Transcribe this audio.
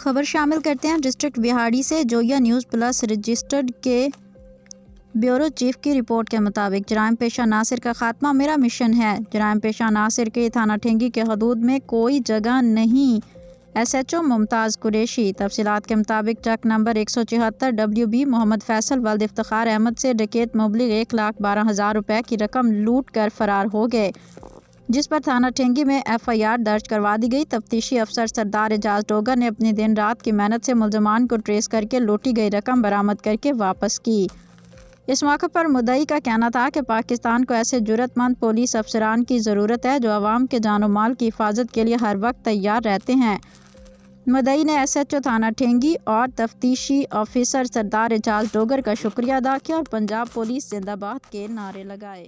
خبر شامل کرتے ہیں ڈسٹرکٹ بہاڑی سے۔ جویا نیوز پلس رجسٹرڈ کے بیورو چیف کی رپورٹ کے مطابق جرائم پیشہ عناصر کا خاتمہ میرا مشن ہے۔ جرائم پیشہ عناصر کے تھانہ ٹھینگی کے حدود میں کوئی جگہ نہیں۔ SHO ممتاز قریشی۔ تفصیلات کے مطابق ٹرک نمبر 174 WB محمد فیصل ولد افتخار احمد سے ڈکیت مبلغ 1,12,000 روپے کی رقم لوٹ کر فرار ہو گئے، جس پر تھانہ ٹھینگی میں FIR درج کروا دی گئی۔ تفتیشی افسر سردار اعجاز ڈوگر نے اپنی دن رات کی محنت سے ملزمان کو ٹریس کر کے لوٹی گئی رقم برآمد کر کے واپس کی۔ اس موقع پر مدعی کا کہنا تھا کہ پاکستان کو ایسے جرأت مند پولیس افسران کی ضرورت ہے جو عوام کے جان و مال کی حفاظت کے لیے ہر وقت تیار رہتے ہیں۔ مدعی نے SHO تھانہ ٹھینگی اور تفتیشی آفیسر سردار اعجاز ڈوگر کا شکریہ ادا کیا اور پنجاب پولیس زندہ باد کے نعرے لگائے۔